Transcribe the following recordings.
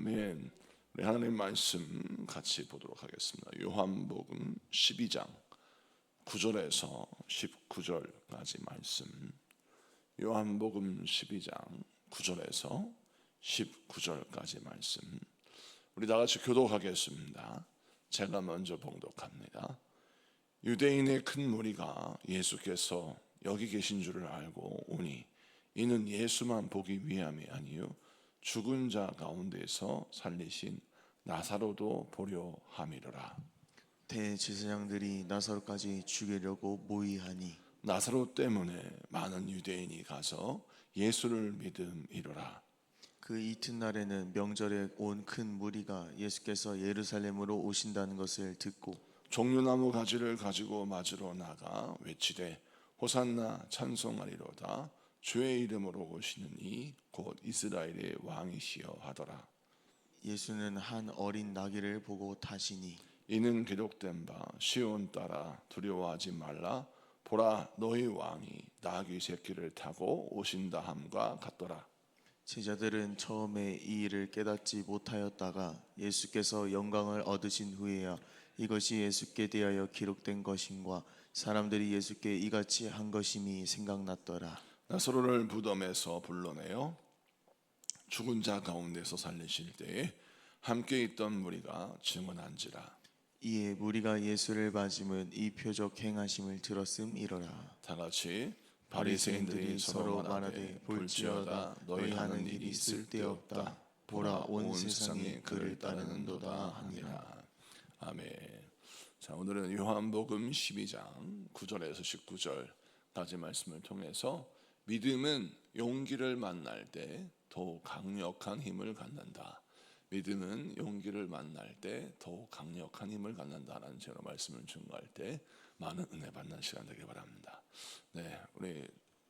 아멘. 우리 하나님 말씀 같이 보도록 하겠습니다. 요한복음 12장 9절에서 19절까지 말씀. 요한복음 12장 9절에서 19절까지 말씀. 우리 다 같이 교독하겠습니다. 제가 먼저 봉독합니다. 유대인의 큰 무리가 예수께서 여기 계신 줄을 알고 오니 이는 예수만 보기 위함이 아니요 죽은 자 가운데서 살리신 나사로도 보려 함이로라. 대제사장들이 나사로까지 죽이려고 모의하니 나사로 때문에 많은 유대인이 가서 예수를 믿음이로라. 그 이튿날에는 명절에 온 큰 무리가 예수께서 예루살렘으로 오신다는 것을 듣고 종려나무 가지를 가지고 맞으러 나가 외치되 호산나 찬송하리로다. 주의 이름으로 오시는 이 곧 이스라엘의 왕이시여 하더라. 예수는 한 어린 나귀를 보고 타시니 이는 기록된 바 시온 따라 두려워하지 말라. 보라 너희 왕이 나귀 새끼를 타고 오신다 함과 같더라. 제자들은 처음에 이 일을 깨닫지 못하였다가 예수께서 영광을 얻으신 후에야 이것이 예수께 대하여 기록된 것임과 사람들이 예수께 이같이 한 것임이 생각났더라. 나사로를 무덤에서 불러내어 죽은 자 가운데서 살리실 때에 함께 있던 무리가 증언한지라. 이에 무리가 예수를 맞으면 이 표적 행하심을 들었음이로라. 다 같이 바리새인들이 서로 말하되 볼지어다 너희 하는 일이 쓸데없다. 보라 온 세상이 그를 따르는도다 하니라. 아멘. 자, 오늘은 요한복음 12장 9절에서 19절까지 말씀을 통해서 믿음은 용기를 만날 때 더욱 강력한 힘을 갖는다. 믿음은 용기를 만날 때 더욱 강력한 힘을 갖는다라는 제로 말씀을 증거할 때 많은 은혜 받는 시간 되길 바랍니다. 네, 우리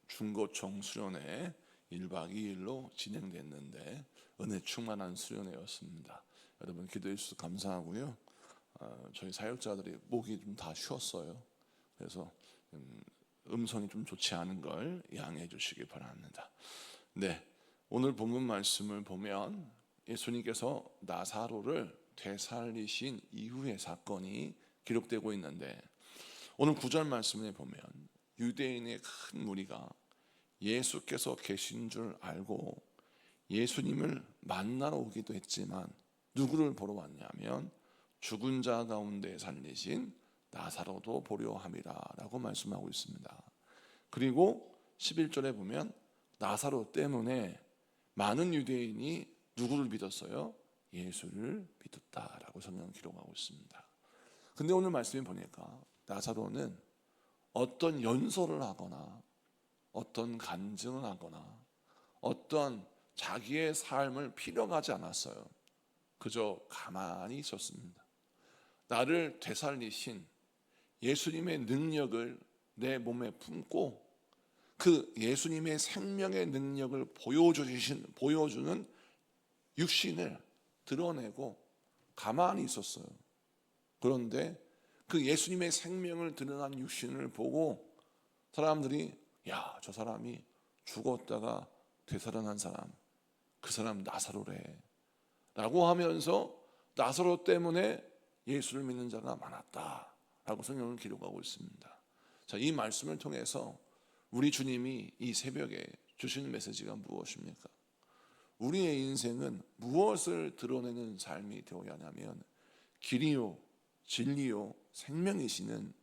중고청 수련회 1박 2일로 진행됐는데 은혜 충만한 수련회였습니다. 여러분 기도해 주셔서 감사하고요. 저희 사역자들이 목이 좀 다 쉬었어요. 그래서 음성이 좀 좋지 않은 걸 양해해 주시기 바랍니다. 네, 오늘 본문 말씀을 보면 예수님께서 나사로를 되살리신 이후의 사건이 기록되고 있는데 오늘 9절 말씀에 보면 유대인의 큰 무리가 예수께서 계신 줄 알고 예수님을 만나러 오기도 했지만 누구를 보러 왔냐면 죽은 자 가운데 살리신 나사로도 보려 함이라 라고 말씀하고 있습니다. 그리고 11절에 보면 나사로 때문에 많은 유대인이 누구를 믿었어요? 예수를 믿었다라고 성경은 기록하고 있습니다. 근데 오늘 말씀에 보니까 나사로는 어떤 연설을 하거나 어떤 간증을 하거나 어떤 자기의 삶을 필요하지 않았어요. 그저 가만히 있었습니다. 나를 되살리신 예수님의 능력을 내 몸에 품고 그 예수님의 생명의 능력을 보여주는 육신을 드러내고 가만히 있었어요. 그런데 그 예수님의 생명을 드러난 육신을 보고 사람들이 야, 저 사람이 죽었다가 되살아난 사람, 그 사람 나사로래 라고 하면서 나사로 때문에 예수를 믿는 자가 많았다 라고 성경은 기록하고 있습니다. 자, 이 말씀을 통해서 우리 주님이 이 새벽에 주시는 메시지가 무엇입니까? 우리의 인생은 무엇을 드러내는 삶이 되어야 하냐면 길이요 진리요 생명이시는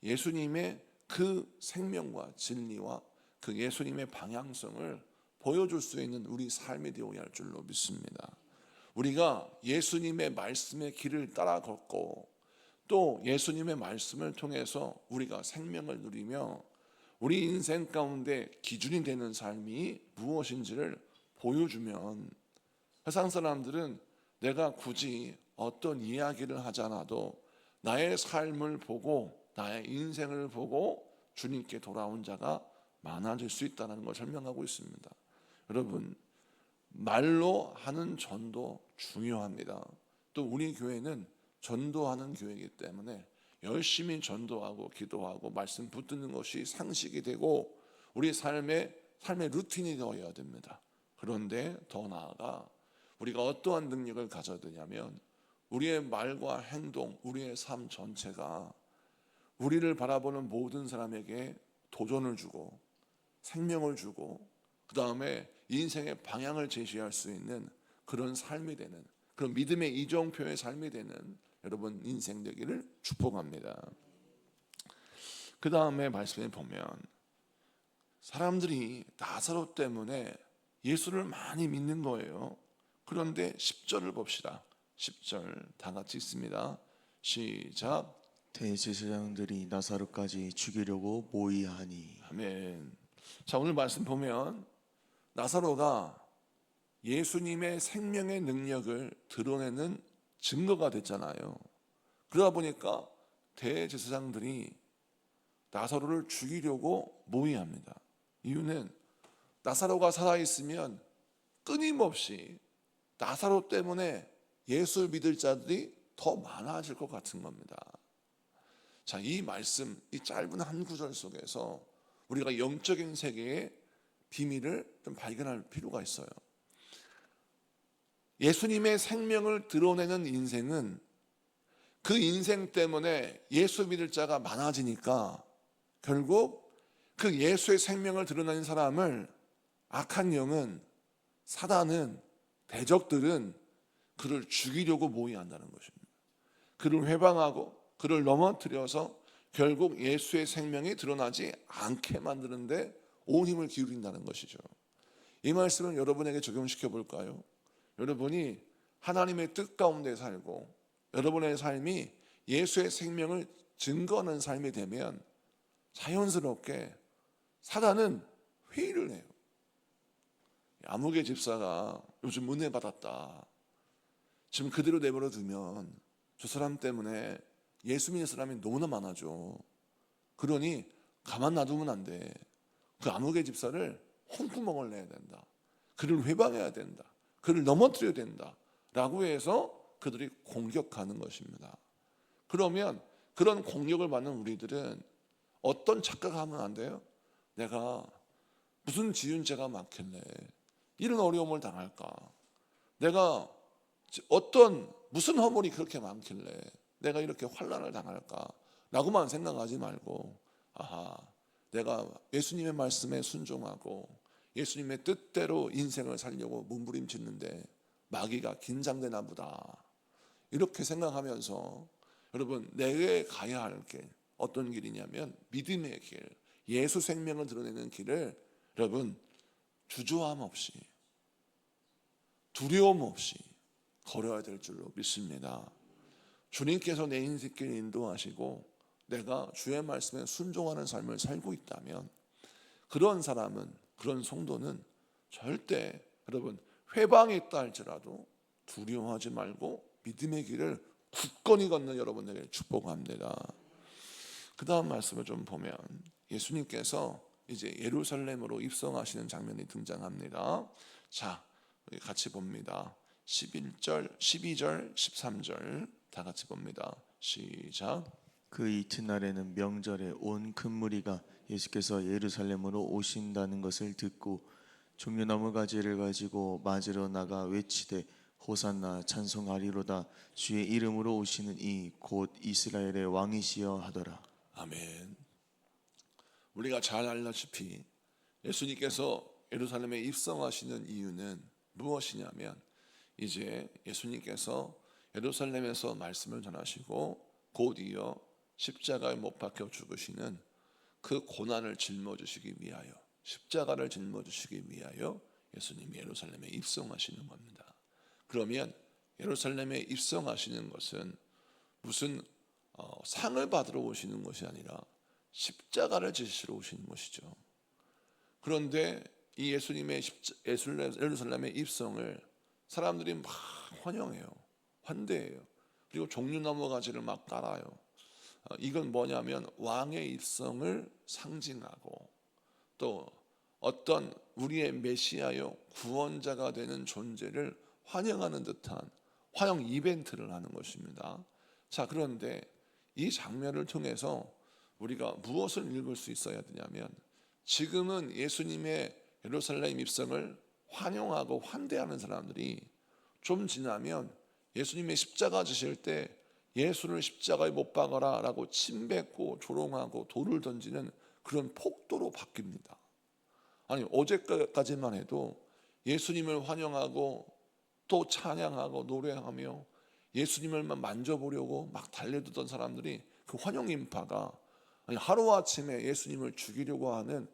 예수님의 그 생명과 진리와 그 예수님의 방향성을 보여줄 수 있는 우리 삶이 되어야 할 줄로 믿습니다. 우리가 예수님의 말씀의 길을 따라 걷고 또 예수님의 말씀을 통해서 우리가 생명을 누리며 우리 인생 가운데 기준이 되는 삶이 무엇인지를 보여주면 세상 사람들은 내가 굳이 어떤 이야기를 하지 않아도 나의 삶을 보고 나의 인생을 보고 주님께 돌아온 자가 많아질 수 있다는 걸 설명하고 있습니다. 여러분, 말로 하는 전도 중요합니다. 또 우리 교회는 전도하는 교회이기 때문에 열심히 전도하고 기도하고 말씀 붙드는 것이 상식이 되고 우리 삶의 루틴이 되어야 됩니다. 그런데 더 나아가 우리가 어떠한 능력을 가져야 되냐면 우리의 말과 행동, 우리의 삶 전체가 우리를 바라보는 모든 사람에게 도전을 주고 생명을 주고 그 다음에 인생의 방향을 제시할 수 있는 그런 삶이 되는, 그런 믿음의 이정표의 삶이 되는 여러분 인생 되기를 축복합니다. 그 다음에 말씀에 보면 사람들이 나사로 때문에 예수를 많이 믿는 거예요. 그런데 10절을 봅시다. 10절 다 같이 읽습니다. 시작. 대제사장들이 나사로까지 죽이려고 모의하니. 아멘. 자, 오늘 말씀 보면 나사로가 예수님의 생명의 능력을 드러내는 증거가 됐잖아요. 그러다 보니까 대제사장들이 나사로를 죽이려고 모의합니다. 이유는 나사로가 살아있으면 끊임없이 나사로 때문에 예수 믿을 자들이 더 많아질 것 같은 겁니다. 자, 이 말씀, 이 짧은 한 구절 속에서 우리가 영적인 세계의 비밀을 좀 발견할 필요가 있어요. 예수님의 생명을 드러내는 인생은 그 인생 때문에 예수 믿을 자가 많아지니까 결국 그 예수의 생명을 드러내는 사람을 악한 영은, 사단은, 대적들은 그를 죽이려고 모의한다는 것입니다. 그를 회방하고 그를 넘어뜨려서 결국 예수의 생명이 드러나지 않게 만드는데 온 힘을 기울인다는 것이죠. 이 말씀을 여러분에게 적용시켜 볼까요? 여러분이 하나님의 뜻 가운데 살고 여러분의 삶이 예수의 생명을 증거하는 삶이 되면 자연스럽게 사단은 회의를 해요. 아무개 집사가 요즘 은혜 받았다. 지금 그대로 내버려 두면 저 사람 때문에 예수 믿는 사람이 너무나 많아져. 그러니 가만 놔두면 안 돼. 그 아무개 집사를 홍구멍을 내야 된다. 그를 회방해야 된다. 그를 넘어뜨려야 된다. 라고 해서 그들이 공격하는 것입니다. 그러면 그런 공격을 받는 우리들은 어떤 착각을 하면 안 돼요? 내가 무슨 지은 죄가 많길래 이런 어려움을 당할까? 내가 무슨 허물이 그렇게 많길래 내가 이렇게 환난을 당할까? 라고만 생각하지 말고, 아하, 내가 예수님의 말씀에 순종하고 예수님의 뜻대로 인생을 살려고 몸부림치는데 마귀가 긴장되나 보다. 이렇게 생각하면서 여러분, 내게 가야 할 길 어떤 길이냐면 믿음의 길, 예수 생명을 드러내는 길을 여러분 주저함 없이, 두려움 없이 걸어야 될 줄로 믿습니다. 주님께서 내 인생길 인도하시고 내가 주의 말씀에 순종하는 삶을 살고 있다면 그런 사람은, 그런 성도는 절대 여러분 회방에 있다 할지라도 두려워하지 말고 믿음의 길을 굳건히 걷는 여러분에게 축복합니다. 그 다음 말씀을 좀 보면 예수님께서 이제 예루살렘으로 입성하시는 장면이 등장합니다. 자, 우리 같이 봅니다. 11절, 12절, 13절 다 같이 봅니다. 시작. 그 이튿날에는 명절에 온 큰 무리가 예수께서 예루살렘으로 오신다는 것을 듣고 종려나무 가지를 가지고 맞으러 나가 외치되 호산나 찬송하리로다 주의 이름으로 오시는 이 곧 이스라엘의 왕이시여 하더라. 아멘. 우리가 잘 알다시피 예수님께서 예루살렘에 입성하시는 이유는 무엇이냐면 이제 예수님께서 예루살렘에서 말씀을 전하시고 곧 이어 십자가에 못 박혀 죽으시는 그 고난을 짊어지시기 위하여, 십자가를 짊어지시기 위하여 예수님이 예루살렘에 입성하시는 겁니다. 그러면 예루살렘에 입성하시는 것은 무슨 상을 받으러 오시는 것이 아니라 십자가를 지시러 오시는 것이죠. 그런데 이 예수님의 예루살렘의 입성을 사람들이 막 환영해요. 환대해요. 그리고 종려나무 가지를 막 깔아요. 이건 뭐냐면 왕의 입성을 상징하고 또 어떤 우리의 메시아요 구원자가 되는 존재를 환영하는 듯한 환영 이벤트를 하는 것입니다. 자, 그런데 이 장면을 통해서 우리가 무엇을 읽을 수 있어야 되냐면 지금은 예수님의 예루살렘 입성을 환영하고 환대하는 사람들이 좀 지나면 예수님의 십자가 지실 때 예수를 십자가에 못 박아라 라고 침뱉고 조롱하고 돌을 던지는 그런 폭도로 바뀝니다. 아니 어제까지만 해도 예수님을 환영하고 또 찬양하고 노래하며 예수님을만 만져보려고 막 달려들던 사람들이 그 환영 인파가 하루아침에 예수님을 죽이려고 하는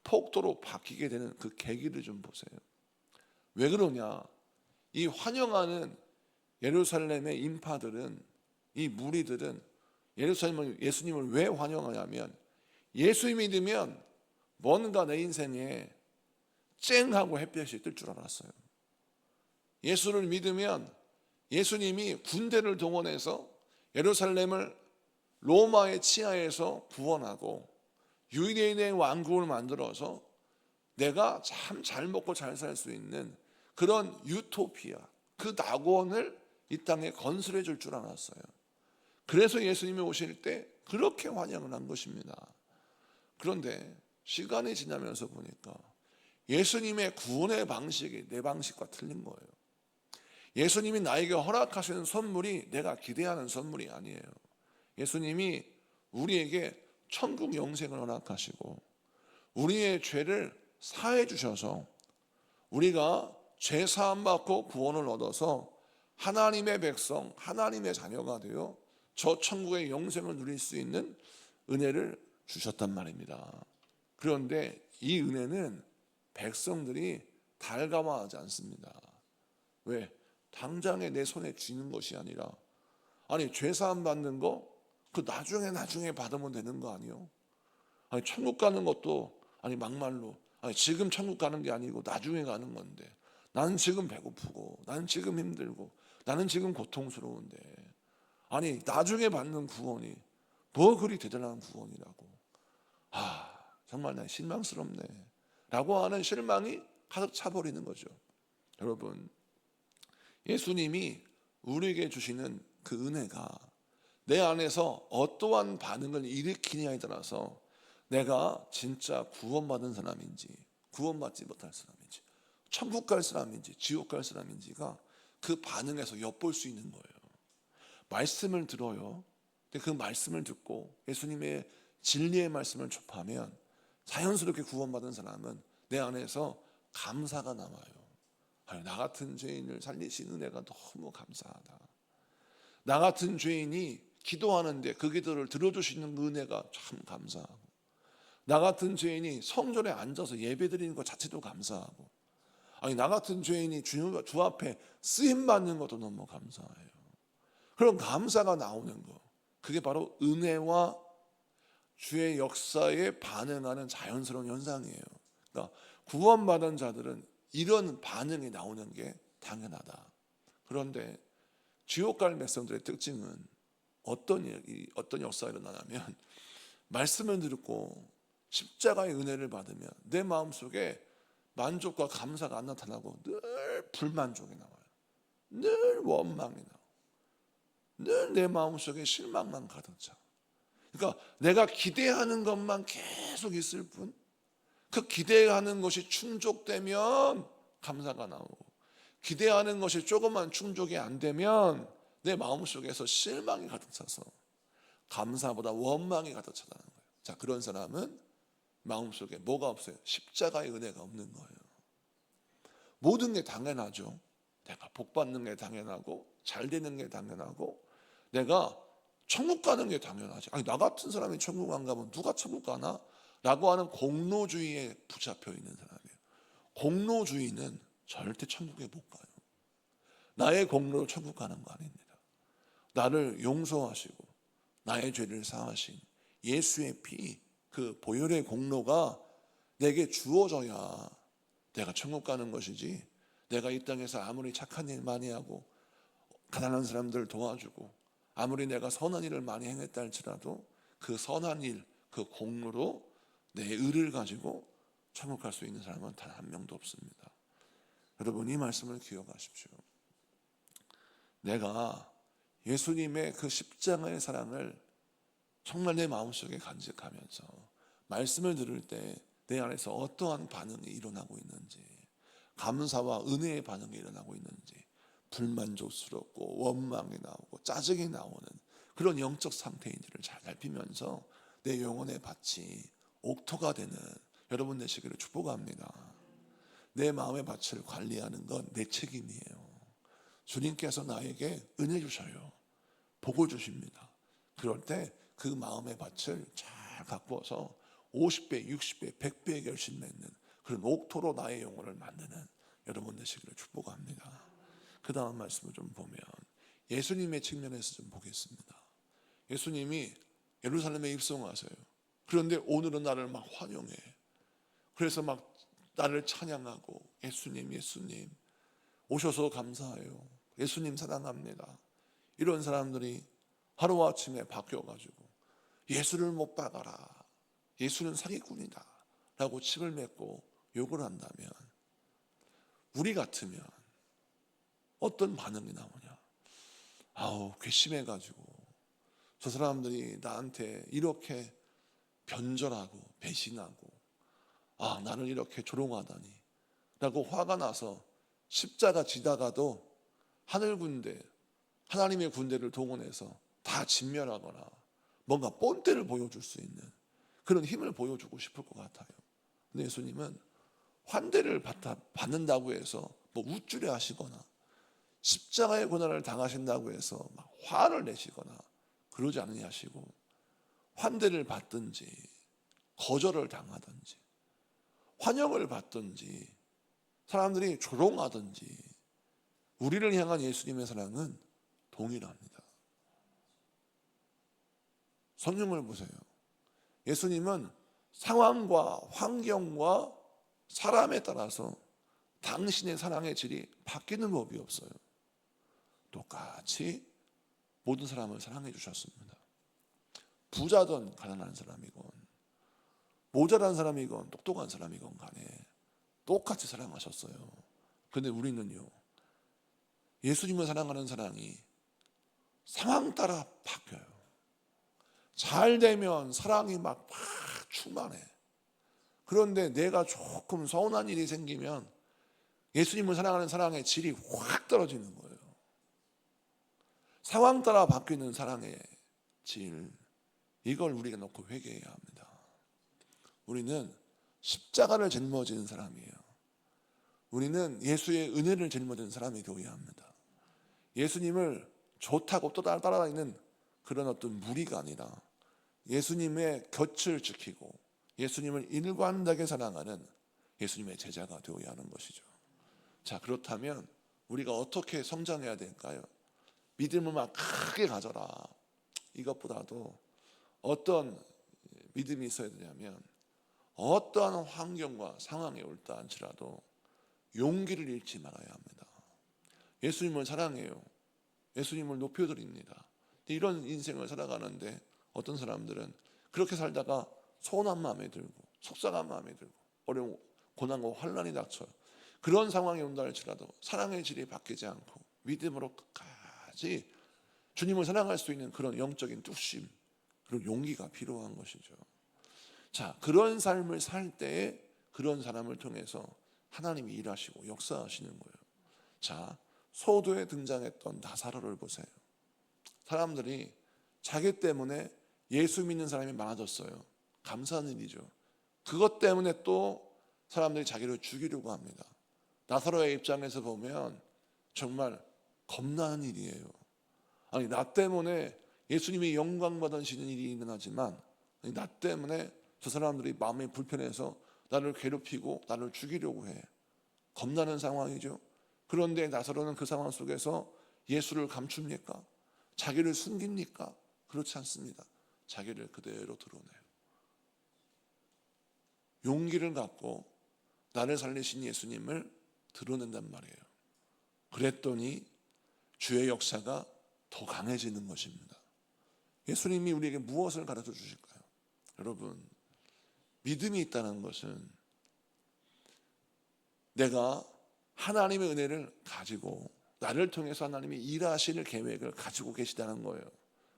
폭도로 바뀌게 되는 그 계기를 좀 보세요. 왜 그러냐? 이 환영하는 예루살렘의 인파들은, 이 무리들은 예수님을 왜 환영하냐면 예수 믿으면 뭔가 내 인생에 쨍하고 햇볕이 뜰 줄 알았어요. 예수를 믿으면 예수님이 군대를 동원해서 예루살렘을 로마의 치하에서 구원하고 유대인의 왕국을 만들어서 내가 참 잘 먹고 잘 살 수 있는 그런 유토피아, 그 낙원을 이 땅에 건설해 줄 줄 알았어요. 그래서 예수님이 오실 때 그렇게 환영을 한 것입니다. 그런데 시간이 지나면서 보니까 예수님의 구원의 방식이 내 방식과 틀린 거예요. 예수님이 나에게 허락하시는 선물이 내가 기대하는 선물이 아니에요. 예수님이 우리에게 천국 영생을 허락하시고 우리의 죄를 사해 주셔서 우리가 죄 사함 받고 구원을 얻어서 하나님의 백성, 하나님의 자녀가 되어 저 천국의 영생을 누릴 수 있는 은혜를 주셨단 말입니다. 그런데 이 은혜는 백성들이 달가워하지 않습니다. 왜? 당장에 내 손에 쥐는 것이 아니라, 아니 죄 사함 받는 거 그 나중에 받으면 되는 거 아니요? 아니 천국 가는 것도 아니 막말로 아니 지금 천국 가는 게 아니고 나중에 가는 건데, 나는 지금 배고프고 나는 지금 힘들고 나는 지금 고통스러운데 아니 나중에 받는 구원이 뭐 그리 대단한 구원이라고, 정말 나 실망스럽네 라고 하는 실망이 가득 차버리는 거죠. 여러분, 예수님이 우리에게 주시는 그 은혜가 내 안에서 어떠한 반응을 일으키냐에 따라서 내가 진짜 구원받은 사람인지 구원받지 못할 사람인지 천국 갈 사람인지 지옥 갈 사람인지가 그 반응에서 엿볼 수 있는 거예요. 말씀을 들어요. 근데 그 말씀을 듣고 예수님의 진리의 말씀을 접하면 자연스럽게 구원받은 사람은 내 안에서 감사가 나와요. 나 같은 죄인을 살리신 은혜가 너무 감사하다. 나 같은 죄인이 기도하는데 그 기도를 들어주시는 은혜가 참 감사하고, 나 같은 죄인이 성전에 앉아서 예배드리는 것 자체도 감사하고, 아니 나 같은 죄인이 주 앞에 쓰임 받는 것도 너무 감사해요. 그런 감사가 나오는 거, 그게 바로 은혜와 주의 역사에 반응하는 자연스러운 현상이에요. 그러니까 구원받은 자들은 이런 반응이 나오는 게 당연하다. 그런데 지옥 갈 백성들의 특징은 어떤 역사가 일어나냐면, 말씀을 듣고 십자가의 은혜를 받으면 내 마음속에 만족과 감사가 안 나타나고 늘 불만족이 나와요. 늘 원망이 나와요. 늘 내 마음속에 실망만 가득 차. 그러니까 내가 기대하는 것만 계속 있을 뿐, 그 기대하는 것이 충족되면 감사가 나오고, 기대하는 것이 조금만 충족이 안 되면 내 마음속에서 실망이 가득 차서 감사보다 원망이 가득 차다는 거예요. 자, 그런 사람은 마음속에 뭐가 없어요? 십자가의 은혜가 없는 거예요. 모든 게 당연하죠. 내가 복 받는 게 당연하고 잘 되는 게 당연하고 내가 천국 가는 게 당연하지. 아니 나 같은 사람이 천국 안 가면 누가 천국 가나? 라고 하는 공로주의에 붙잡혀 있는 사람이에요. 공로주의는 절대 천국에 못 가요. 나의 공로로 천국 가는 거 아닙니다. 나를 용서하시고 나의 죄를 사하신 예수의 피, 그 보혈의 공로가 내게 주어져야 내가 천국 가는 것이지, 내가 이 땅에서 아무리 착한 일 많이 하고 가난한 사람들 도와주고 아무리 내가 선한 일을 많이 행했다 할지라도 그 선한 일, 그 공로로 내 의를 가지고 천국 갈 수 있는 사람은 단 한 명도 없습니다. 여러분, 이 말씀을 기억하십시오. 내가 예수님의 그 십자가의 사랑을 정말 내 마음속에 간직하면서 말씀을 들을 때 내 안에서 어떠한 반응이 일어나고 있는지, 감사와 은혜의 반응이 일어나고 있는지 불만족스럽고 원망이 나오고 짜증이 나오는 그런 영적 상태인지를 잘 살피면서 내 영혼의 밭이 옥토가 되는 여러분 되시기를 축복합니다. 내 마음의 밭을 관리하는 건 내 책임이에요. 주님께서 나에게 은혜 주셔요. 복을 주십니다. 그럴 때 그 마음의 밭을 잘 가꾸어서 50배, 60배, 100배의 결실 맺는 그런 옥토로 나의 영혼을 만드는 여러분 되시기를 축복합니다. 그 다음 말씀을 좀 보면 예수님의 측면에서 좀 보겠습니다. 예수님이 예루살렘에 입성하세요. 그런데 오늘은 나를 막 환영해. 그래서 막 나를 찬양하고 예수님 예수님 오셔서 감사해요. 예수님 사랑합니다. 이런 사람들이 하루아침에 바뀌어가지고 예수를 못 박아라. 예수는 사기꾼이다. 라고 칩을 맺고 욕을 한다면 우리 같으면 어떤 반응이 나오냐. 아우 괘씸해가지고 저 사람들이 나한테 이렇게 변절하고 배신하고 나를 이렇게 조롱하다니 라고 화가 나서 십자가 지다가도 하늘 군대 하나님의 군대를 동원해서 다 진멸하거나 뭔가 본때를 보여줄 수 있는 그런 힘을 보여주고 싶을 것 같아요. 근데 예수님은 환대를 받는다고 해서 뭐 우쭐해 하시거나 십자가의 고난을 당하신다고 해서 막 화를 내시거나 그러지 않으시고 환대를 받든지 거절을 당하든지 환영을 받든지 사람들이 조롱하든지 우리를 향한 예수님의 사랑은 동일합니다. 성령을 보세요. 예수님은 상황과 환경과 사람에 따라서 당신의 사랑의 질이 바뀌는 법이 없어요. 똑같이 모든 사람을 사랑해 주셨습니다. 부자든 가난한 사람이건 모자란 사람이건 똑똑한 사람이건 간에 똑같이 사랑하셨어요. 그런데 우리는요, 예수님을 사랑하는 사랑이 상황 따라 바뀌어요. 잘 되면 사랑이 막 충만해. 그런데 내가 조금 서운한 일이 생기면 예수님을 사랑하는 사랑의 질이 확 떨어지는 거예요. 상황 따라 바뀌는 사랑의 질, 이걸 우리가 놓고 회개해야 합니다. 우리는 십자가를 짊어지는 사람이에요. 우리는 예수의 은혜를 짊어지는 사람이 되어야 합니다. 예수님을 좋다고 또 따라다니는 그런 어떤 무리가 아니라 예수님의 곁을 지키고 예수님을 일관되게 사랑하는 예수님의 제자가 되어야 하는 것이죠. 자, 그렇다면 우리가 어떻게 성장해야 될까요? 믿음을 막 크게 가져라. 이것보다도 어떤 믿음이 있어야 되냐면 어떠한 환경과 상황에 올다 할지라도 용기를 잃지 말아야 합니다. 예수님을 사랑해요. 예수님을 높여드립니다. 이런 인생을 살아가는데 어떤 사람들은 그렇게 살다가 서운한 마음에 들고 속상한 마음에 들고 어려운 고난과 환난이 닥쳐요. 그런 상황이 온다 할지라도 사랑의 질이 바뀌지 않고 믿음으로 끝까지 주님을 사랑할 수 있는 그런 영적인 뚝심 그리고 용기가 필요한 것이죠. 자, 그런 삶을 살 때에 그런 사람을 통해서 하나님이 일하시고 역사하시는 거예요. 자, 소도에 등장했던 나사로를 보세요. 사람들이 자기 때문에 예수 믿는 사람이 많아졌어요. 감사한 일이죠. 그것 때문에 또 사람들이 자기를 죽이려고 합니다. 나사로의 입장에서 보면 정말 겁나는 일이에요. 아니, 나 때문에 예수님이 영광 받으시는 일이 일어나지만 나 때문에 저 사람들이 마음이 불편해서 나를 괴롭히고 나를 죽이려고 해. 겁나는 상황이죠. 그런데 나사로는 그 상황 속에서 예수를 감춥니까? 자기를 숨깁니까? 그렇지 않습니다. 자기를 그대로 드러내요. 용기를 갖고 나를 살리신 예수님을 드러낸단 말이에요. 그랬더니 주의 역사가 더 강해지는 것입니다. 예수님이 우리에게 무엇을 가르쳐 주실까요? 여러분, 믿음이 있다는 것은 내가 하나님의 은혜를 가지고 나를 통해서 하나님이 일하실 계획을 가지고 계시다는 거예요.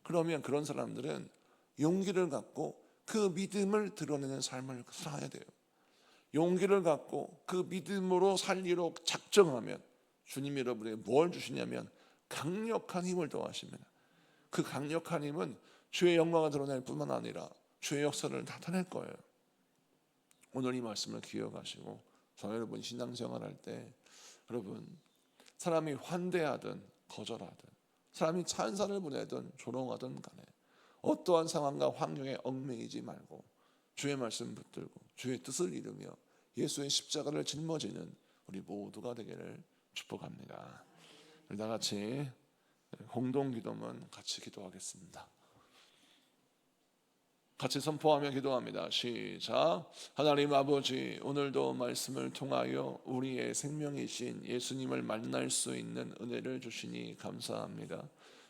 그러면 그런 사람들은 용기를 갖고 그 믿음을 드러내는 삶을 살아야 돼요. 용기를 갖고 그 믿음으로 살기로 작정하면 주님이 여러분에게 뭘 주시냐면 강력한 힘을 더하십니다. 그 강력한 힘은 주의 영광을 드러낼 뿐만 아니라 주의 역사를 나타낼 거예요. 오늘 이 말씀을 기억하시고 저는 여러분 신앙생활 할 때 여러분 사람이 환대하든 거절하든 사람이 찬사를 보내든 조롱하든 간에 어떠한 상황과 환경에 얽매이지 말고 주의 말씀 붙들고 주의 뜻을 이루며 예수의 십자가를 짊어지는 우리 모두가 되기를 축복합니다. 우리 다 같이 공동 기도문 같이 기도하겠습니다. 같이 선포하며 기도합니다. 시작. 하나님 아버지, 오늘도 말씀을 통하여 우리의 생명이신 예수님을 만날 수 있는 은혜를 주시니 감사합니다.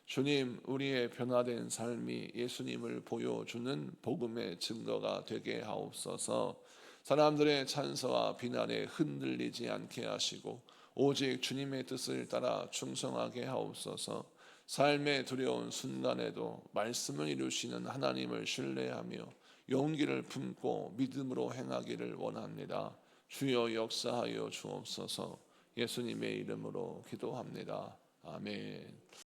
주님, 우리의 변화된 삶이 예수님을 보여주는 복음의 증거가 되게 하옵소서. 사람들의 찬사와 비난에 흔들리지 않게 하시고 오직 주님의 뜻을 따라 충성하게 하옵소서. 삶의 두려운 순간에도 말씀을 이루시는 하나님을 신뢰하며 용기를 품고 믿음으로 행하기를 원합니다. 주여 역사하여 주옵소서. 예수님의 이름으로 기도합니다. 아멘.